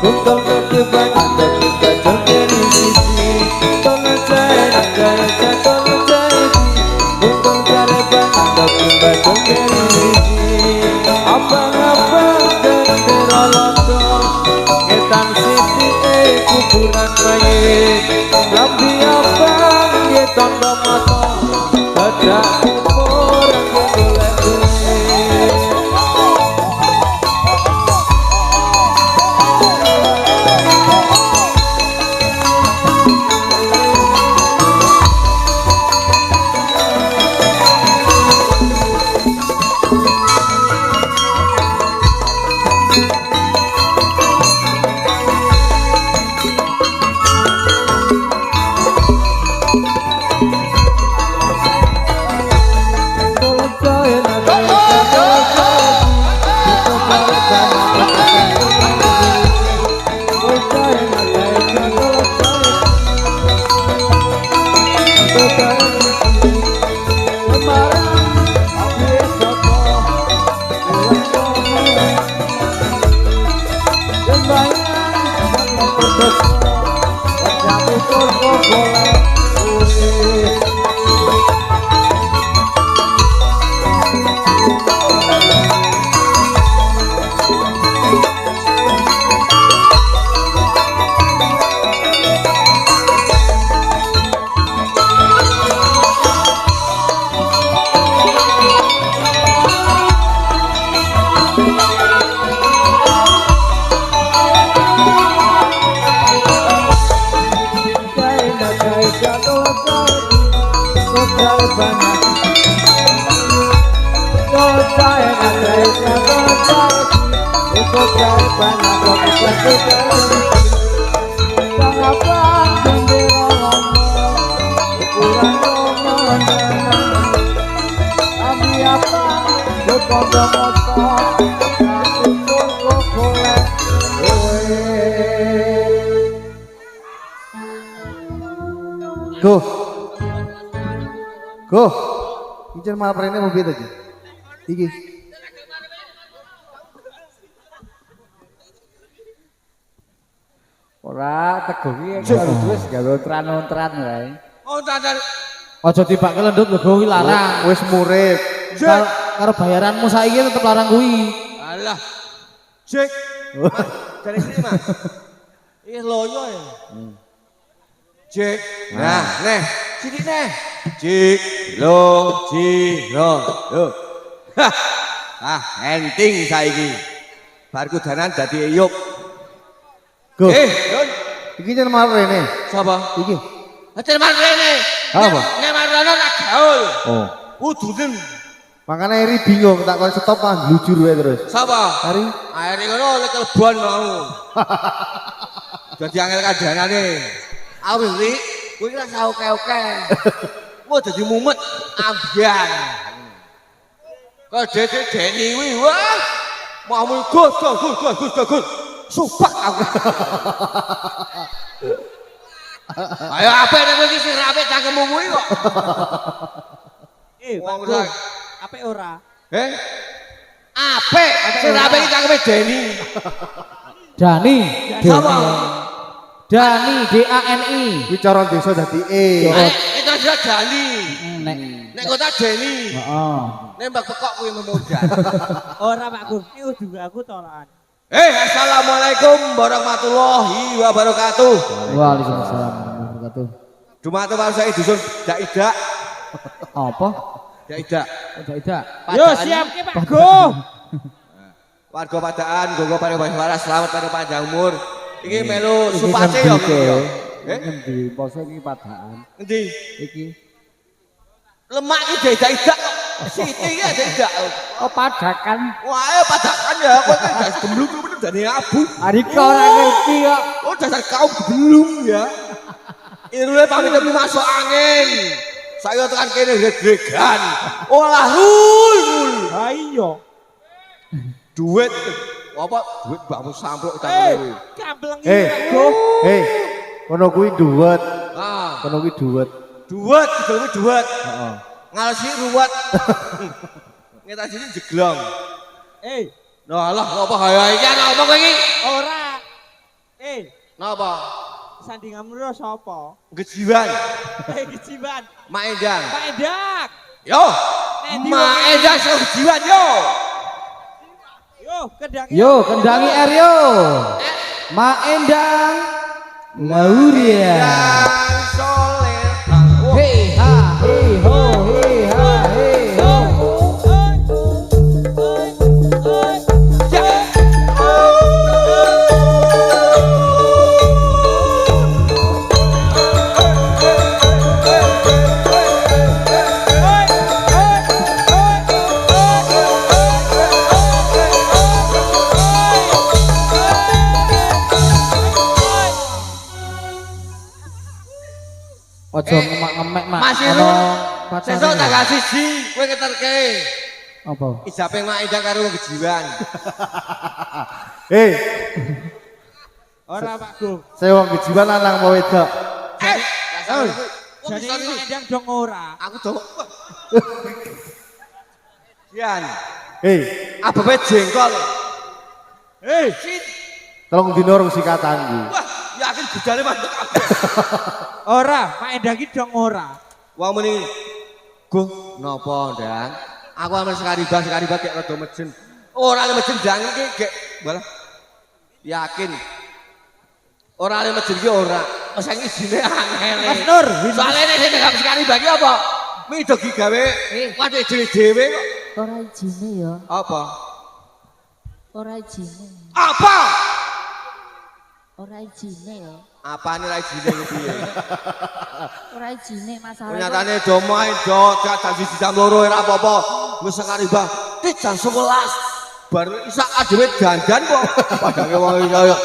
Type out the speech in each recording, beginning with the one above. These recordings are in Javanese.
Untung kebanyakan tapi kacau dari sisi. Tolong saya negara saya tolong saya. Untung kebanyakan tapi kacau dari sisi. Abang-abang dan terolong ngetan sisi kuburan mayit. Nabi abang dia tondo mata ada kubur yang golek duit. Go, go. Ijen malah perene mau beda aja. Iki. Ora tego ki karo wis gawe tran-tran wae. Oh, tak. Aja tibake lendut lho kuwi larang. Wis murid. Karo bayaranmu saiki tetep larang kuwi. Alah. Jek. Dari sini, Mas. Ih loyo ya. Jek. Nah, neh. Sini neh. Jik, lo. Hah. Ah, enting saiki. Bar kudanan dadi eyup. Go. Don. Iki jen malah perene. Sapa? Iki. Ajar mas rene. Apa? Nek marono tak gaul. Oh. Ududen. Makanya Eri bingung tak kon stop ah glujur wae terus. Sapa? Ari. Akhirnya ngono oleh kelebon mau. Jadi angel kadanane. Awis Ri, kowe ora tau oke-oke. Mau dadi mumet ambyang. Kok Deni kuwi wah. Mau gus. Supak aku. Ayo apik nek kowe iki sing apik cangkemmu kuwi kok. Pak Gus. Apik ora? Apik sing apik iki cangkeme Deni. Dani. Sapa? Dani DANI. Kuwi cara desa dadi E. Itu sudah Dani. Nek kota Deni. Heeh. Nembak pekok kuwi memodal. Ora Pak Gus, iki juga aku tolakan. Assalamualaikum warahmatullahi wabarakatuh. Waalaikumsalam warahmatullahi wabarakatuh. Dumateng saya dusun Daidak. Apa? Daidak. Tidak. Yo siapke Pak Gus. Warga Padaan, Gogo Paribaswara selamat pada panjang umur. Iki melu supace ya. Ngendi poso iki padaan. Endi? Iki. Lemak iki Daidak kok. Siti ya Daidak. Oh padakan. Wah, padakan ya. Kowe kan gemblung bener dane abu. Arika ora ngerti kok. Oh, dasar kaum belum ya. Irule pamit masuk angin. Saya tekan kene greg-gregan. Olah rul. Ha iya. Duit apa? Duit mbakmu samplok ta kowe. Kampleng Kono kuwi duwet. Ah, Kono kuwi duwet. duit, kudu duit. Heeh. Ngalsi ruwet. Ngetan sini jeglong. Eh, Nah, alah apa kaya iki ana apa kowe iki? ora. Napa? Sandinganmu lho sapa? Gejiwan. Gejiban. Mak Endang. Pak Endak. Yo. Mak Endang sing gejiwan yo. Yo, kendangi. Yo, kendangi R yo. Ma Endang Lauria. Soleh. Hey ha, hey ho, hey ha, hey ho. Ojo ngemek mak. Mas Iru. Sesuk tanggal 1 kowe keterke. Apa? Ijape Mak Endang karo gejiwan. Hei, Ora Pak Go. saya wong kejiwan lanang apa wedok? Jadi Pak Endang dong ora. Aku do. Yan, Hei, abepe jengkol. Hei, tolong dinorong sikatanku. Wah, yakin budale mantuk kabeh. ora, Pak Endang iki dong ora. Wong muni. Gung, napa, Ndang? Aku amel sekali bah gek rada mejen. Ora le mejen Ndang iki gek malah yakin. Ora le mejen iki ora. Wes iki isine angel. Mas Nur, Soale nek sing gak sekali bagi apa? Mido digawe waduh dhewe kok. Ora ijine ya, Apa? ora ijine. Apa? Ora ijine ya. Apane ra izine iki piye? Ora ijine masalah. Nyatane do main do jam 1 jam 2 ora apa-apa. Wis sekali bah, jam 11. Baru isak adewe dandan kok. Padange wong kaya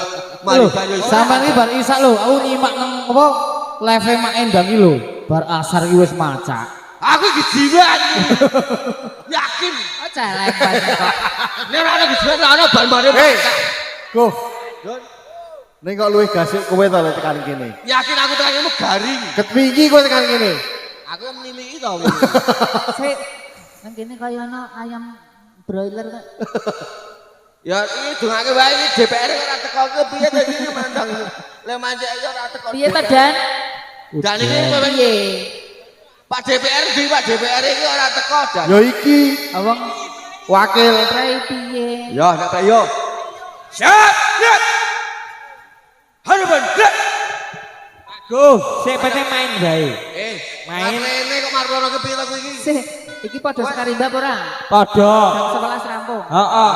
mari banyu. Sampeyan iki bar isak lho, aku nyimak nang apa live Mak Endang iki lho. Bar asar iki wis macak. Aku iki jiwan. Yakin. Oh celeng banget kok. Nek ora ana jiwan ora ana ban-bane. Go. Ning kok luwih gasik kowe to lek tekan kene. Yakin aku tekanmu garing. Ketwingi kowe tekan kene. Aku meniliki to. Sik, nang kene kaya ana ayam broiler kok. Ya iki dongake wae iki DPR ora teko ke piye to iki mandang. Le manjek iki ora teko. Piye to, Dan? Dan iki Piye? Pak DPR di Pak DPR iki ora teko dan. Yo iki Awang wakil. prai piye? Ya nek yo. Siap. Siap. Harapan. Pak Go, sik penting main bae. Main rene kok marwono ke piye to iki? Sik, iki padha sekarimba apa ora? Padha. Jam 11 rampung. Heeh.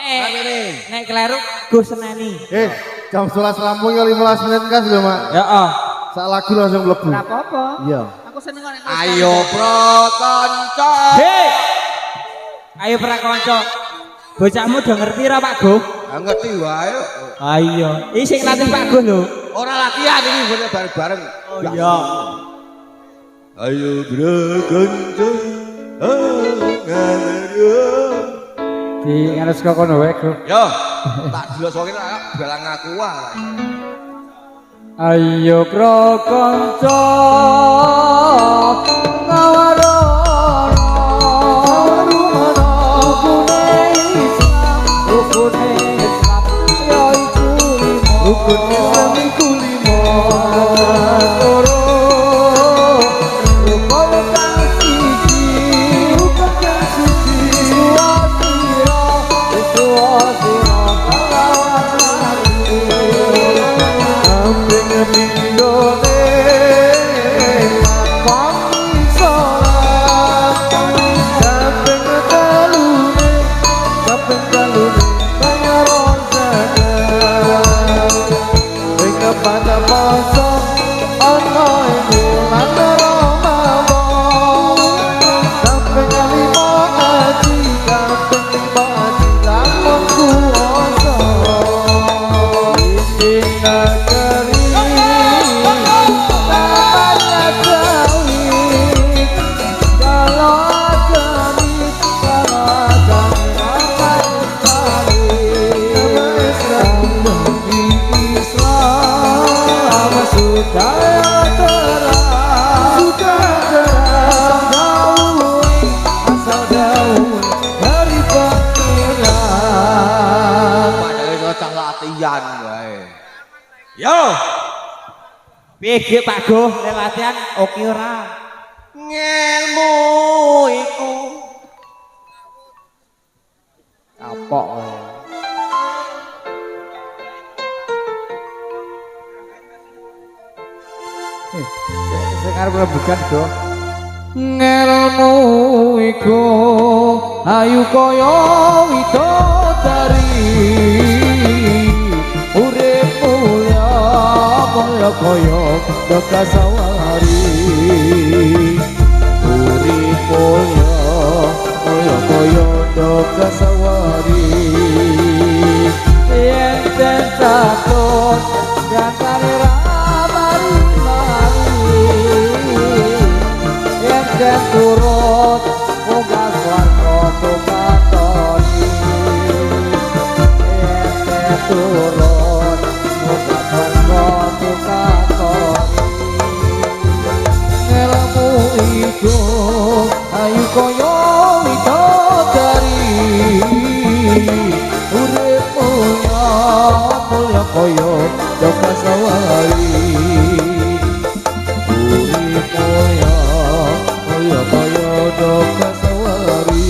Rene. Nek kleru Go seneni. Jam 11 rampung ya 15 menit kas lho, Mak. Heeh. Sak lagu langsung mlebu. Ora apa-apa. Iya. Aku seneng kok nek Ayo pro kanca. Hei. Ayo pra kanca. Bocahmu udah ngerti ra Pak Go? Ngerti wae. Ayo. Iki sing latih Pak Go lho. Ora latihan iki bener bareng-bareng. Oh iya. Ayo pro kanca. Di ngarep kok kono wae, Go. Yo, tak dilosoke tak belang aku wae. Ayo pro kanca ngawarono rukune Islam ya iku limo rukun Islam iku limo loro rukun kang siji suwasira kalawan ambing pindone makami salat kaping telune bayaran zakat ing pada poso ana ing bulan Ramadan kaping 5 haji kaping 5 haji lamun kuwasa sing negeri namanya Jawi kalau agami nama Islam di Islam Yo. Piye Gek Pak Go, nek latihan oke ora? Ngelmu iku Kapok kowe. Sing arep rebukan go. Ngelmu iku ayu kaya widodari urip mulya mulya kaya Dokasawari urip mulya mulya kaya Dokasawari yen den takon gantane ra dan turut muga swarga tukatoni dan turut muga swarga tukatoni ngelmu iku ayu kaya widodari urip mulya mulya kaya Dokasawari urip mulya kaya Dokasawari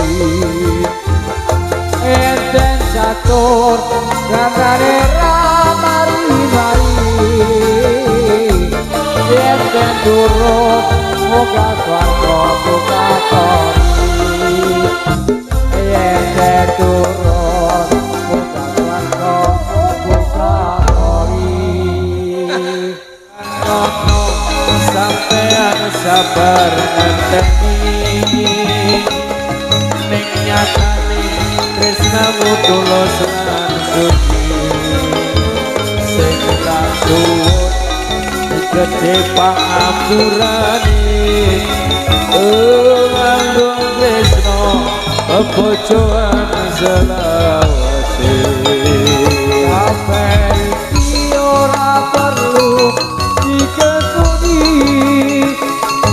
enten catur gandane ramari-mari enten turut muga swarga tukatoni enten turut muga swarga tukatoni sampean sabar ngenteni ning nyatane tresnamu tulus lan suci sing tak suwun gede pangapurane ngandung tresno kebojoan selawase sampai ora perlu dikekuni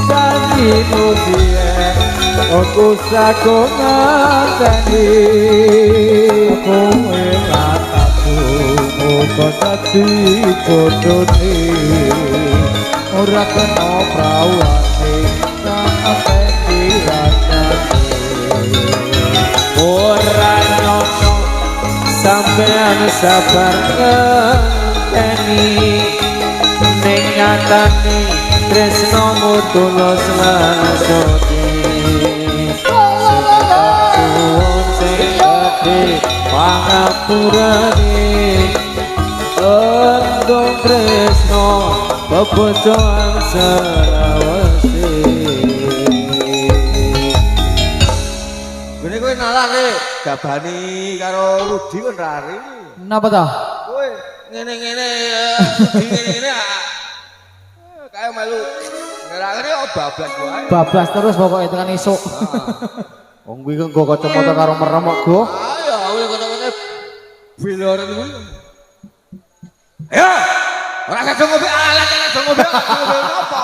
janji nubiyen aku sakon nganteni kowe lataku muga dadi bodhone ora kena prawate sampe dirasane ora nyono sampean sabar ngenteni ning nyatane tresnamu tulus lan suci suwun sing gede pangapurane endung tresno bebojoan selawase Gini kowe nalane gabani karo Rudi kon rari. napa ta Kowe ngene-ngene Rudi ngene-ngene kayak malu. Ngerangane oh bablas wae. bablas terus pokoknya tekan esuk Wong kuwi nggo kacamata karo merem kok go. Ayo awil kene-kene biloren kuwi. Ayo. Ora kadung ngombe alat kadung ngombe apa?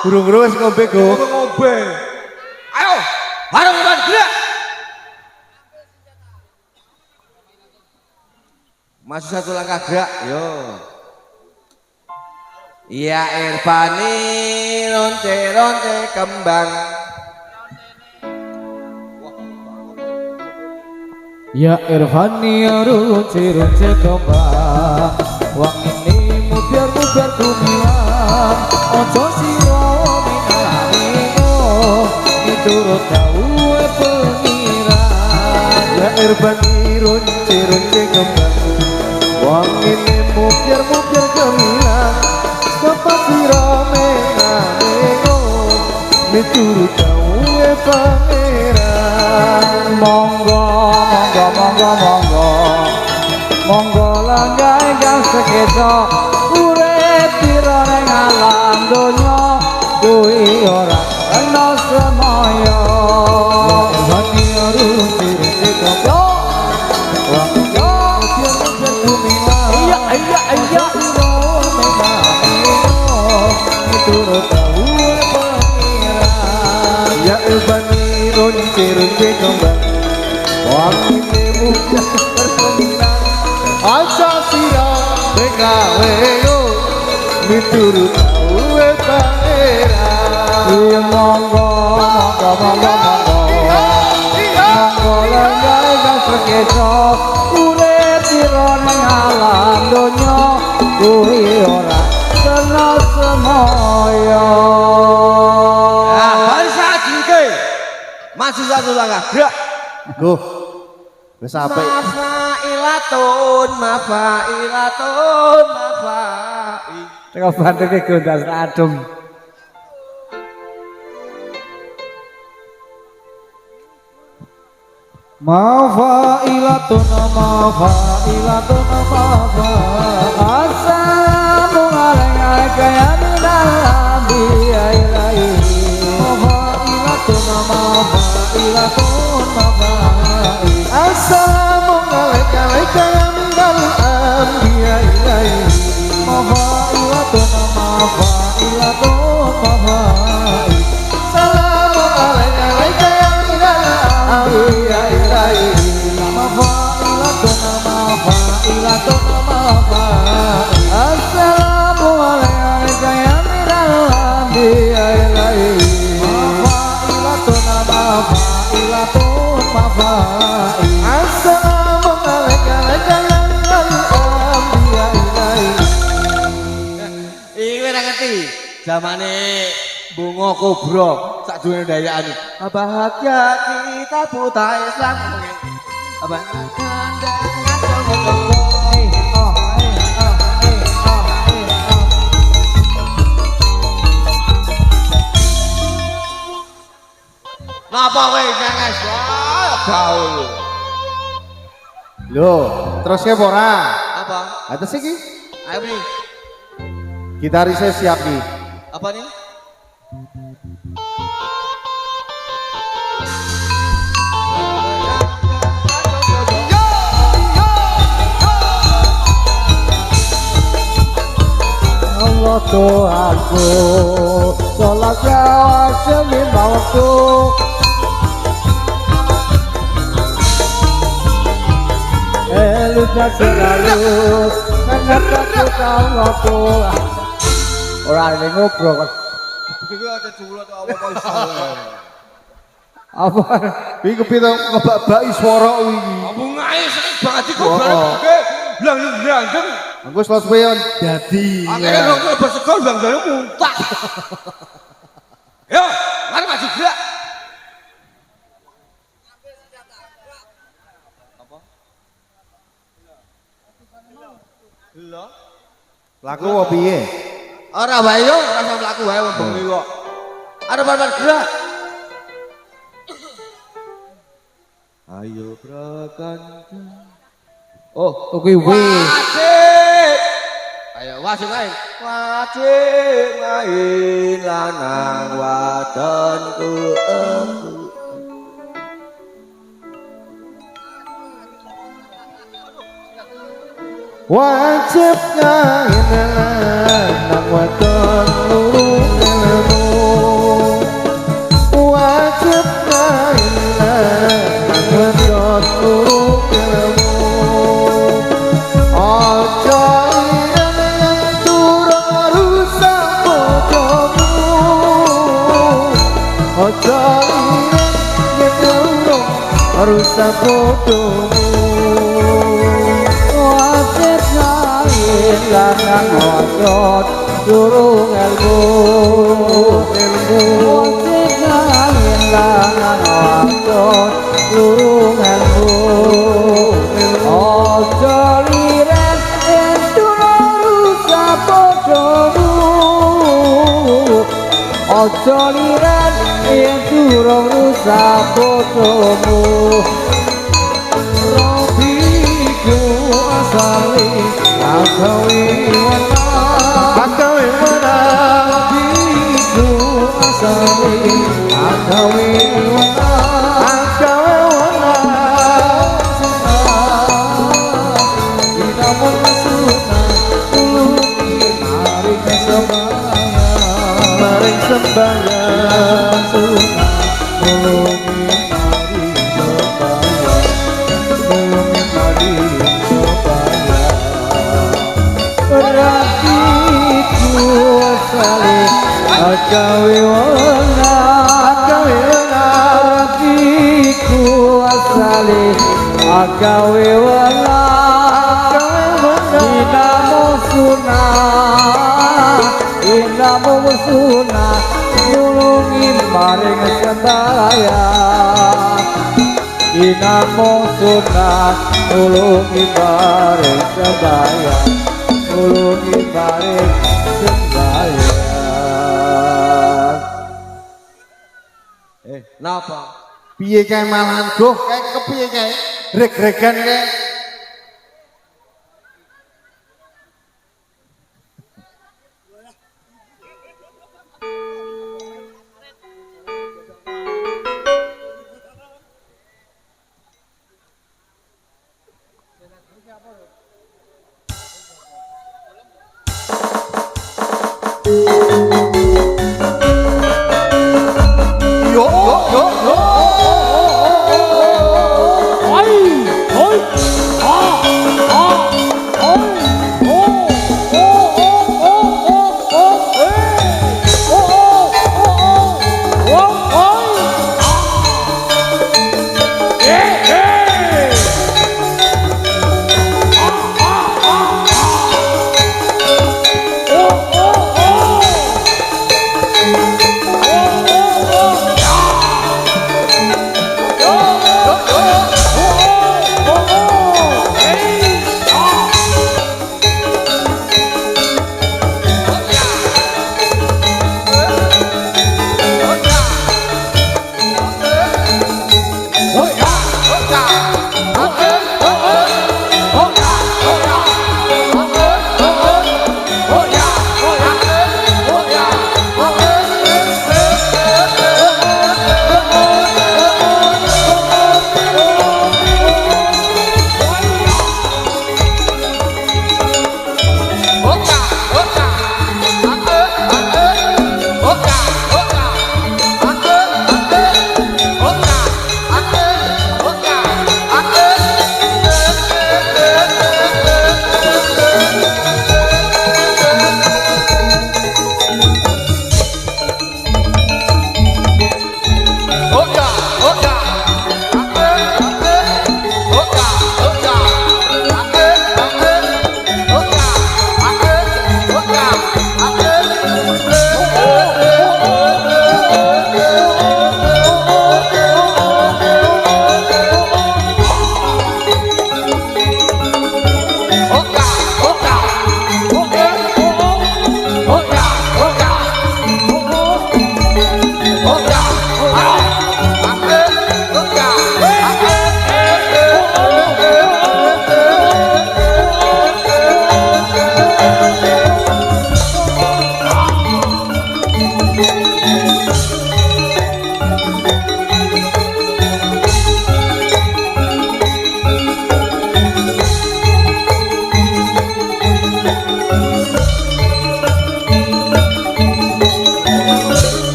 Gurung-gurung wis ngombe go. Ngombe. Ayo, bareng-bareng gerak. Masih satu langkah gerak, yo. Ya Irfani ronte-ronte kembang. ya Irfani runci-runci kembang wang ini mubiar-mubiar dunia ojo siro minalino miturut dawe pengiran Ya Irfani runci-runci kembang wong ini mubiar-mubiar gemilang bapak sira menango miturut dawe pangeran monggo langgae kang sekeso urip pira ning alam donya kuwi ora ana semaya Irfani runci-runci kembang wong ini mubiar-mubiar gemilang iya miturut dawe pangeran Ya Irfani runci-runci kembang wong ini mubiar bergemilang aja sira gawe yo miturut kowe pangeran iya monggo lenggah gas rekeso urip sira ning alam donya kuwi ora kena semoyo bangsa dike maju satu langkah gerak go wis apik mafailatun mafai teko bantuke gondas adem Mafailatun asamu alai kaya minal biya ilahi Mafailatun asamu alai kaya minal anbiya ilahi Mafailatun salamu alai kaya minal anbiya ilahi Assalamu alayka ya minal anbiya ilahi assalamu alaikum ya minal anbiya ilahi iki ora ngerti zamane bunga kobra sak dunia dayaan bahagia kita buta Islam apa Napa kowe nyangas gaul lho terus ke ora apa atas iki ayo nih gitarisnya siap nih apa nih Allah Tuhanku sholat rawat demi waktu Elutnya selalu mengerti Allah Tuhan orang ini ngobrol iki ada culot apa apa iki kepito ngebak-baki swara wingi Ampun ngae sing banget iku bareng blang-blang aku selesai dadi akhirnya nongkrong bersekol blang-blang muntah yo mari maju gerak Lho laku apa piye ora wae yo ora sampe laku wae wong bengi kok ada barbar gerak ayo prakanca oh kuwi wis wajib ayo wajib main wajib main lanang wadonku wajib ngain nang wadon lurung ilmu wajib ngain nang wadon lurung ilmu aja ireng turun rusak bojomu aja ireng turun rusak bojomu lanang wadon durung ilmu wajib ngain lanang wadon durung ilmu aja liren durung rusak bojomu aja liren durung rusak bojomu Robiku asali Akawi wana Biku asali Akawi wana Kita mengasuna Uluki mari kesembahyang Mari sembahyang Suna Uluki mari sembahyang Uluki mari sembahyang asale agawe wena atiku asale agawe wena inamu sunah nulungi maring sedaya inamu sunah nulungi maring sedaya nulungi maring sedaya. Napa? Piye kae malahan Goh? Kae kepiye kae? Reg-regan kae.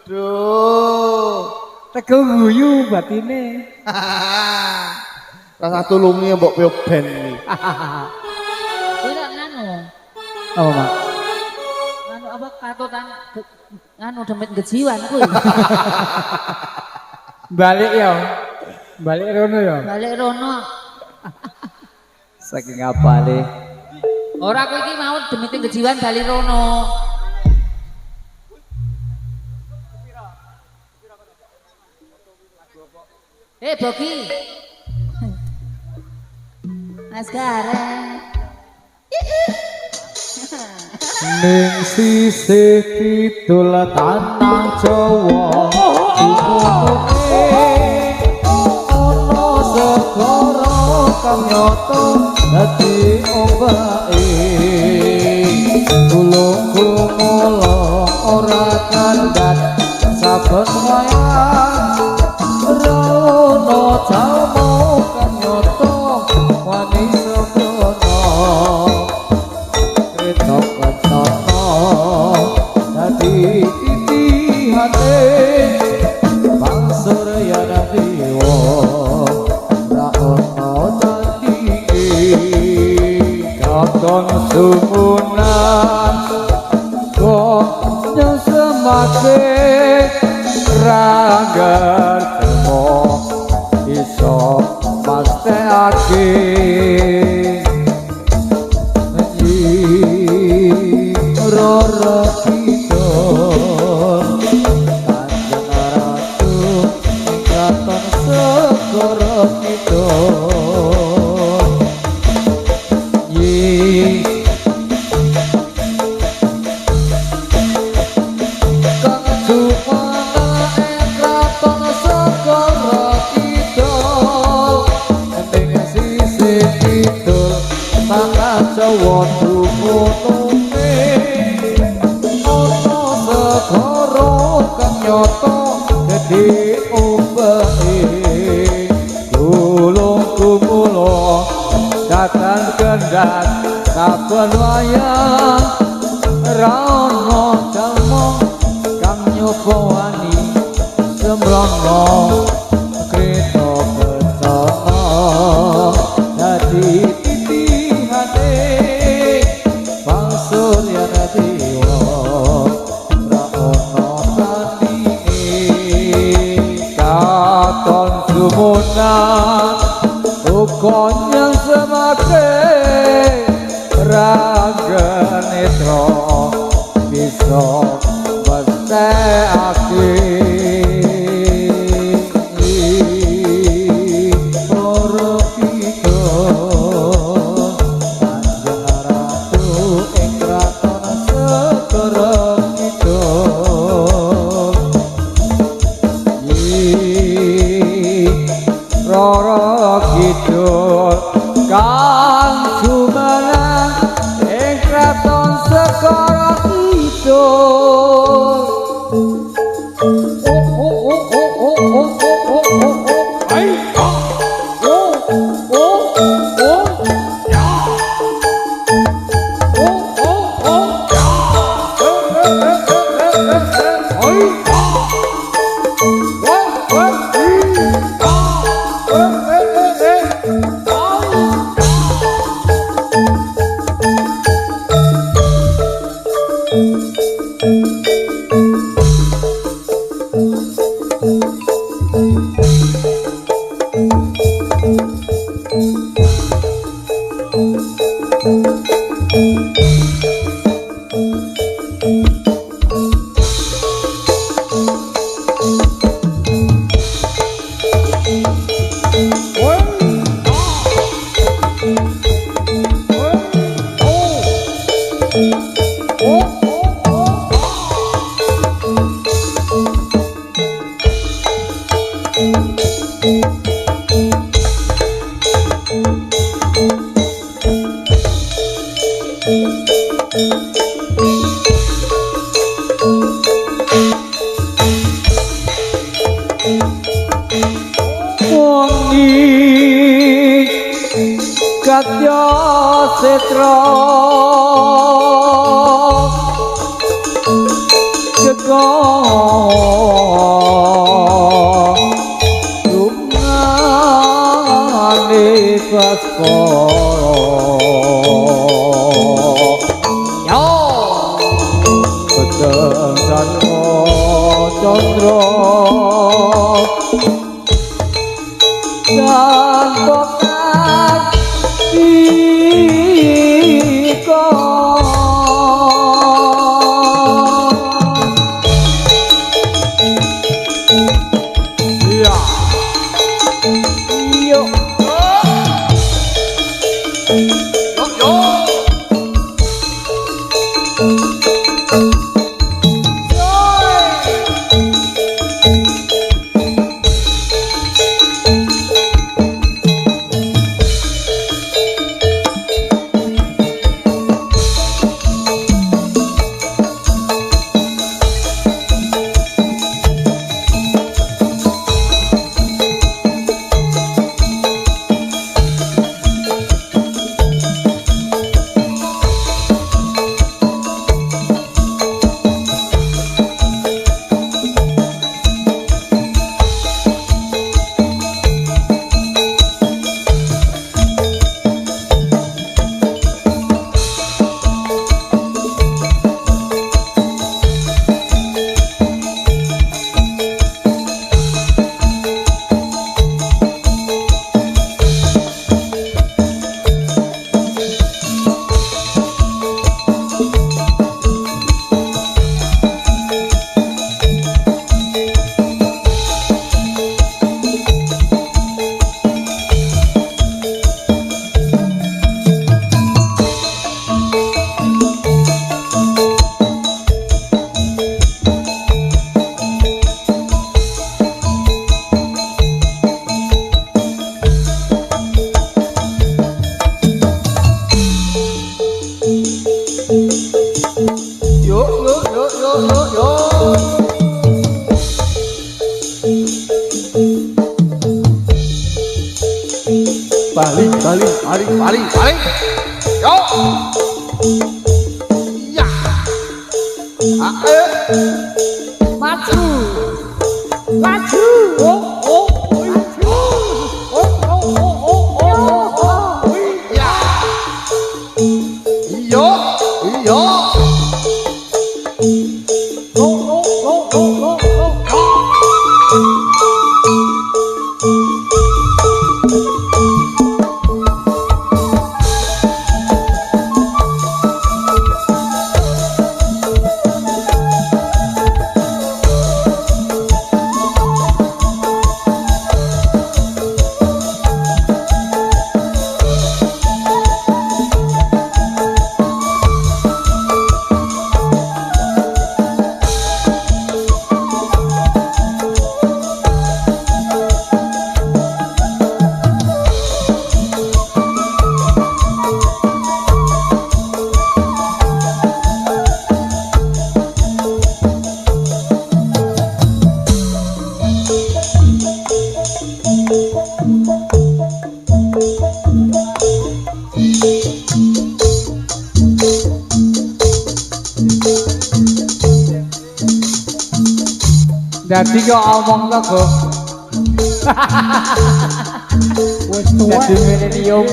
Duh. Teko guyu batine. Rasa tulungi mbok yo ben iki. Kuwi lak nganu. Apa, Mak? Nganu apa katotan nganu demit gejiwan kuwi. Balik ya. Balik rono ya. Balik rono. Saking apale. Ora kowe iki mau demit gejiwan bali rono. Bogi. Mas Gareng. Ning sisih kidul tanah Jawa ana segara kang nyata dadi ombake kula ora kandhat saben wayah rono jalma kang nyata wani sembrono ketok kecono dadi titihane Bang Surya Dewa ra ono tandinge katon sumunan kok nyesemake ranggar temo iso pasteake Roro Kidul Kanjeng Ratu Katon Segara Kidul Kang Jumana Katon Segara Kidul ning sisih kidul tanah Jawa dumununge ana segara kang nyata gedhe ombake tulung kumulo datang kendhat saben wayah ra ono jalma kang nyoba wani sembrono kreta bencana dadi titihane Bang Surya Dewa ra ono tandinge katon sumunan uga nyesemake raga netra bisa mesthake Roro Kidul Kanjeng Ratu ing kraton Segara Kidul Roro Kidul Kang Jumeneng ing kraton Segara Kidul Katya Setra Putra Dumane Baskara yo Pedang Chandra dan pokat dika iya iyo yo Balik. Yo. Ya. Ayo. Maju. Maju. Ya. Iyo. Dadi kok omong to, Go. Wis tuwa. Dadi milenium.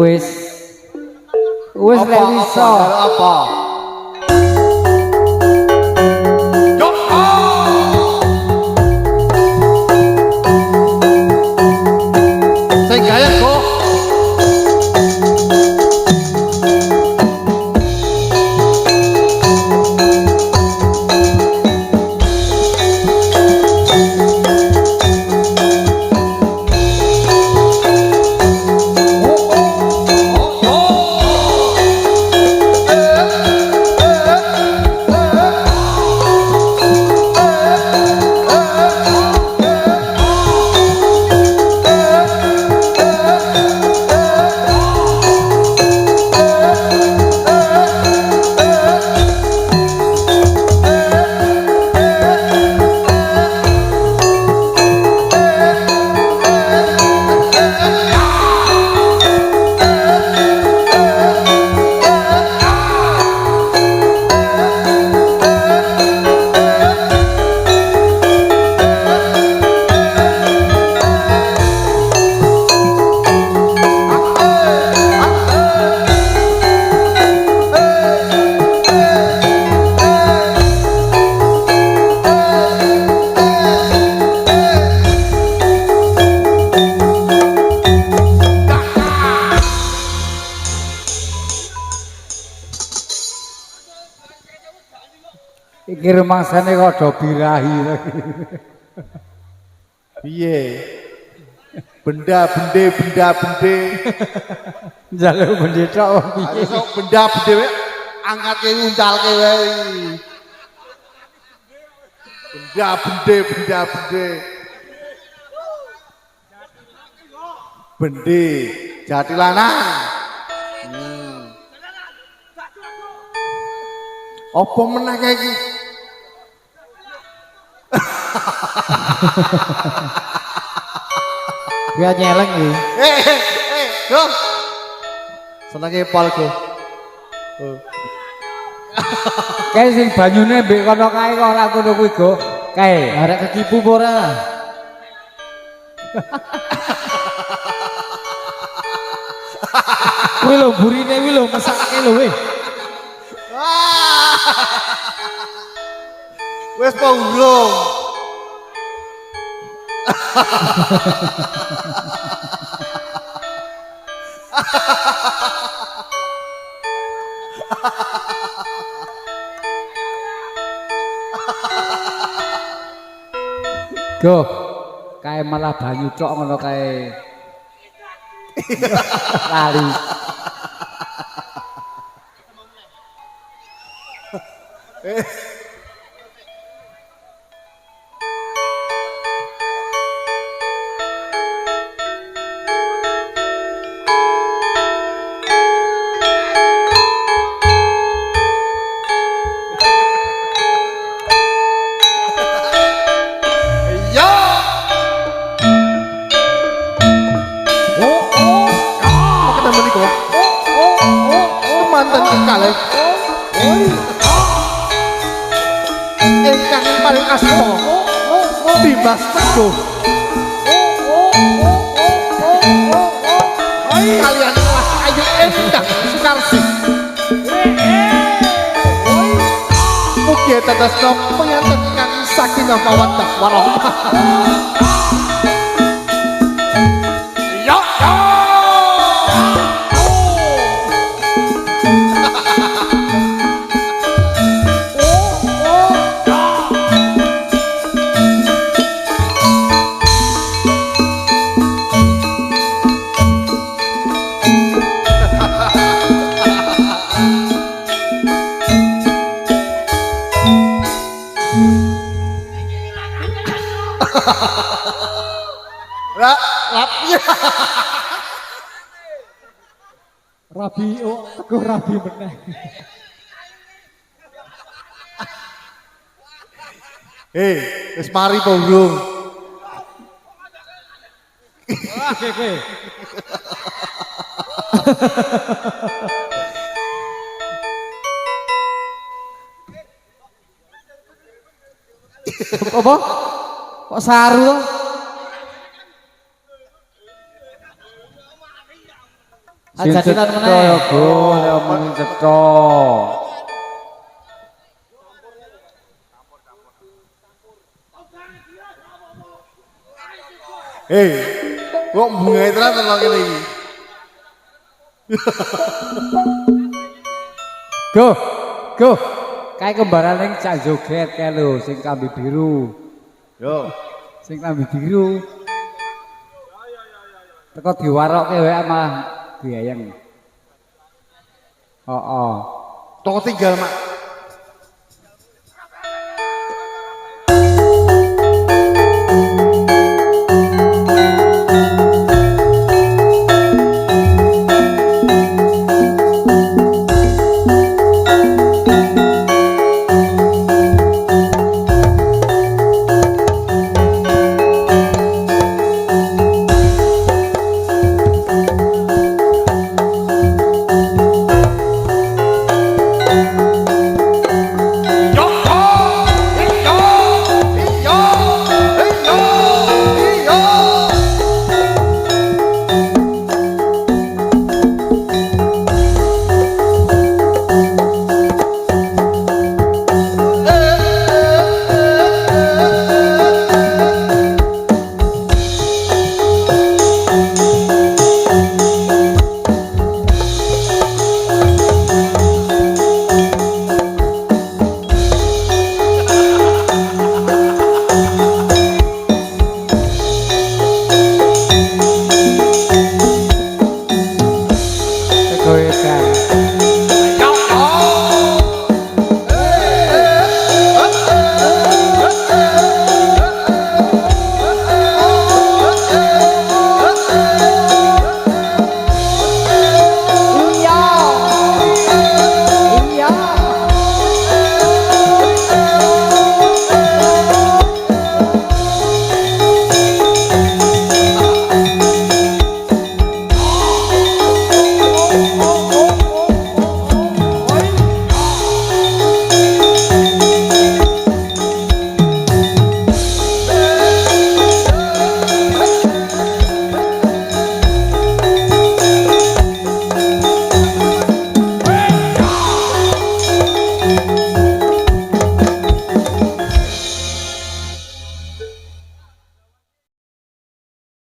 Wis lek iso. Apa? Sing gaya kok. Iki rumangsane kok do birahi lagi. Piye? Benda bende. Njaluk bendhe tok piye. Sok benda bende wae angkatke nguncalke wae. Benda bende. Bende jati lanang. Apa meneh kae iki? Dia nyeleng iki. Go. Senenge pol go. Kae sing banyune mbek kono kae kok ora ngono kuwi go. Kae arek kekipu apa ora? Kuwi lho burine kuwi lho mesake lho weh. Wes po urung. Go. Kae malah banyu tok ngono kae. Lali. Mantan kekal. Ingkang paling asma Dimas Teguh. Kalian Mas Ayu Endah Sukarsi. Mugi tetesno penganten kang sakinah mawaddah warahmah. Rabi, aku rabi meneh. Wis mari po urung. Oke. Apa? Kok saru to? Aja ditan meneh. Go, omong cetha. Hei, kok bungai tenan to kene iki? Go. Go. Kae kembaran ning cak joget kae lho sing kambi biru. Yo. Sing kambi biru. Teko diwarokke wae ama biayang. Oh. Toko tinggal, Mak.